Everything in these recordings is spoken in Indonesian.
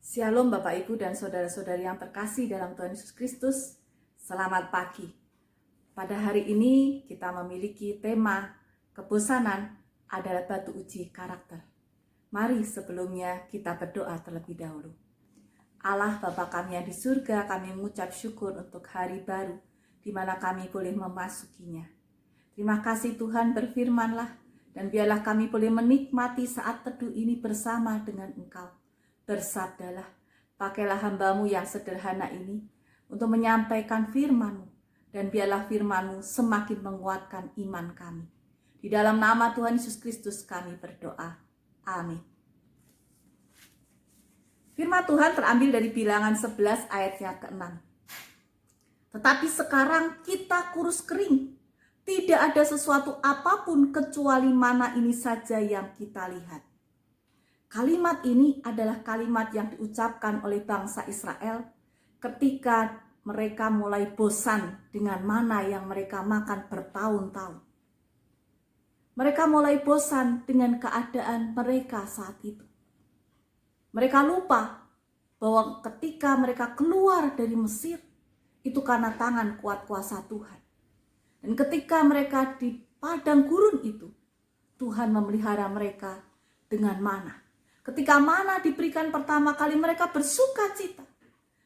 Shalom Bapak Ibu dan saudara-saudari yang terkasih dalam Tuhan Yesus Kristus. Selamat pagi. Pada hari ini kita memiliki tema kebosanan adalah batu uji karakter. Mari sebelumnya kita berdoa terlebih dahulu. Allah Bapa kami yang di surga, kami mengucap syukur untuk hari baru di mana kami boleh memasukinya. Terima kasih Tuhan, berfirmanlah dan biarlah kami boleh menikmati saat teduh ini bersama dengan Engkau. Bersabdalah, pakailah hamba-Mu yang sederhana ini untuk menyampaikan firman-Mu, dan biarlah firman-Mu semakin menguatkan iman kami. Di dalam nama Tuhan Yesus Kristus kami berdoa. Amin. Firman Tuhan terambil dari Bilangan 11 ayatnya ke-6. Tetapi sekarang kita kurus kering, tidak ada sesuatu apapun kecuali mana ini saja yang kita lihat. Kalimat ini adalah kalimat yang diucapkan oleh bangsa Israel ketika mereka mulai bosan dengan mana yang mereka makan bertahun-tahun. Mereka mulai bosan dengan keadaan mereka saat itu. Mereka lupa bahwa ketika mereka keluar dari Mesir, itu karena tangan kuat kuasa Tuhan. Dan ketika mereka di padang gurun itu, Tuhan memelihara mereka dengan mana. Ketika mana diberikan pertama kali, mereka bersuka cita.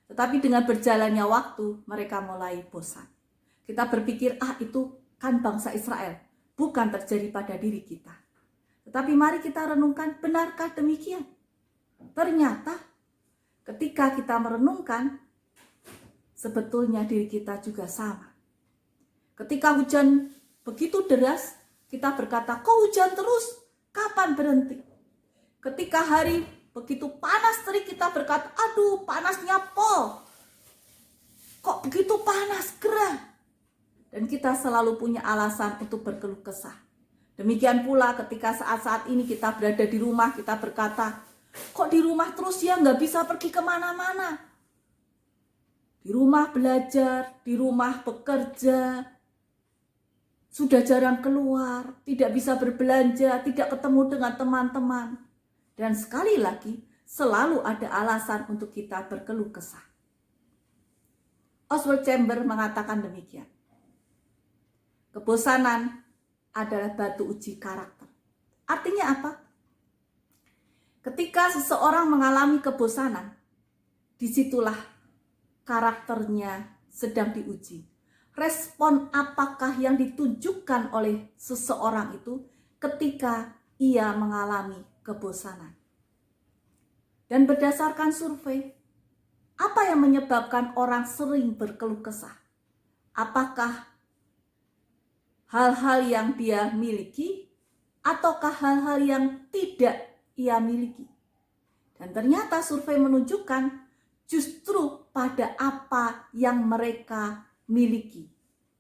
Tetapi dengan berjalannya waktu, mereka mulai bosan. Kita berpikir, itu kan bangsa Israel, bukan terjadi pada diri kita. Tetapi mari kita renungkan, benarkah demikian? Ternyata ketika kita merenungkan, sebetulnya diri kita juga sama. Ketika hujan begitu deras, kita berkata, kok hujan terus? Kapan berhenti? Ketika hari begitu panas terik, kita berkata, aduh panasnya pol. Kok begitu panas, gerah? Dan kita selalu punya alasan untuk berkeluh kesah. Demikian pula ketika saat-saat ini kita berada di rumah, kita berkata, kok di rumah terus ya, nggak bisa pergi kemana-mana. Di rumah belajar, di rumah bekerja, sudah jarang keluar, tidak bisa berbelanja, tidak ketemu dengan teman-teman. Dan sekali lagi, selalu ada alasan untuk kita berkeluh kesah. Oswald Chambers mengatakan demikian. Kebosanan adalah batu uji karakter. Artinya apa? Ketika seseorang mengalami kebosanan, disitulah karakternya sedang diuji. Respon apakah yang ditunjukkan oleh seseorang itu ketika ia mengalami kebosanan. Dan berdasarkan survei, apa yang menyebabkan orang sering berkeluh kesah? Apakah hal-hal yang dia miliki ataukah hal-hal yang tidak ia miliki? Dan ternyata survei menunjukkan justru pada apa yang mereka miliki,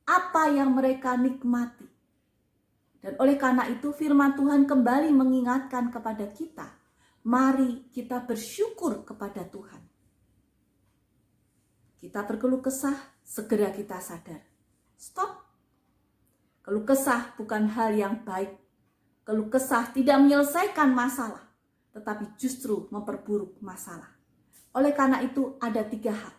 apa yang mereka nikmati. Dan oleh karena itu firman Tuhan kembali mengingatkan kepada kita, mari kita bersyukur kepada Tuhan. Kita berkeluh kesah, segera kita sadar. Stop. Keluh kesah bukan hal yang baik. Keluh kesah tidak menyelesaikan masalah, tetapi justru memperburuk masalah. Oleh karena itu ada 3 hal.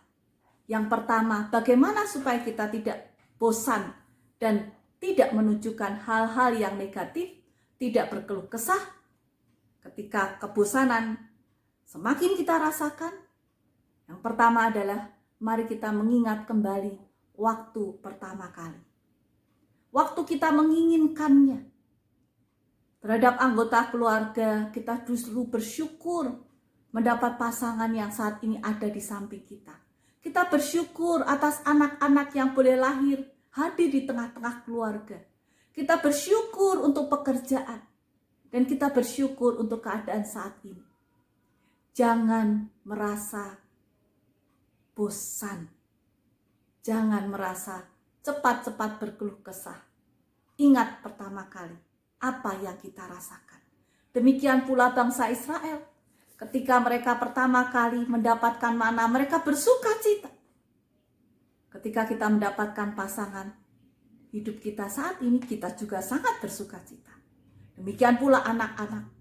Yang pertama, bagaimana supaya kita tidak bosan dan tidak menunjukkan hal-hal yang negatif, tidak berkeluh kesah. Ketika kebosanan semakin kita rasakan, yang pertama adalah mari kita mengingat kembali waktu pertama kali. Waktu kita menginginkannya. Terhadap anggota keluarga, kita justru bersyukur mendapat pasangan yang saat ini ada di samping kita. Kita bersyukur atas anak-anak yang boleh lahir, hadir di tengah-tengah keluarga. Kita bersyukur untuk pekerjaan. Dan kita bersyukur untuk keadaan saat ini. Jangan merasa bosan. Jangan merasa cepat-cepat berkeluh kesah. Ingat pertama kali apa yang kita rasakan. Demikian pula bangsa Israel. Ketika mereka pertama kali mendapatkan mana, mereka bersuka cita. Ketika kita mendapatkan pasangan, hidup kita saat ini, kita juga sangat bersuka cita. Demikian pula anak-anak.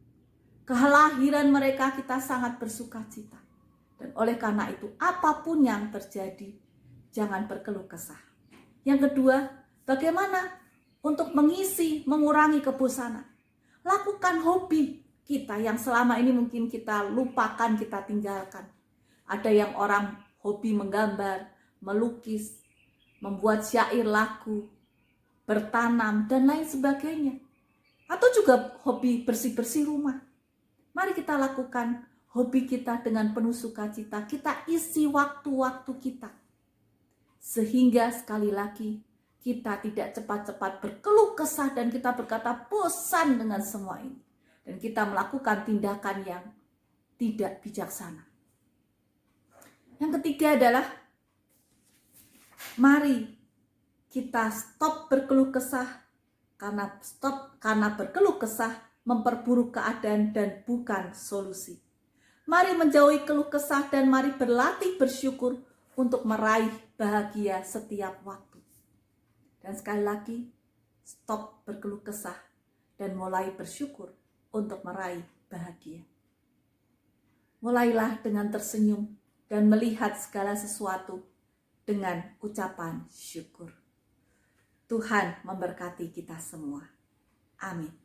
Kelahiran mereka kita sangat bersuka cita. Dan oleh karena itu, apapun yang terjadi, jangan berkeluh kesah. Yang kedua, bagaimana untuk mengurangi kebosanan? Lakukan hobi kita yang selama ini mungkin kita lupakan, kita tinggalkan. Ada yang orang hobi menggambar, melukis, membuat syair lagu, bertanam, dan lain sebagainya. Atau juga hobi bersih-bersih rumah. Mari kita lakukan hobi kita dengan penuh sukacita. Kita isi waktu-waktu kita. Sehingga sekali lagi kita tidak cepat-cepat berkeluh kesah dan kita berkata bosan dengan semua ini. Dan kita melakukan tindakan yang tidak bijaksana. Yang ketiga adalah mari kita stop berkeluh kesah, karena berkeluh kesah memperburuk keadaan dan bukan solusi. Mari menjauhi keluh kesah dan mari berlatih bersyukur untuk meraih bahagia setiap waktu. Dan sekali lagi, stop berkeluh kesah dan mulai bersyukur untuk meraih bahagia. Mulailah dengan tersenyum dan melihat segala sesuatu dengan ucapan syukur. Tuhan memberkati kita semua. Amin.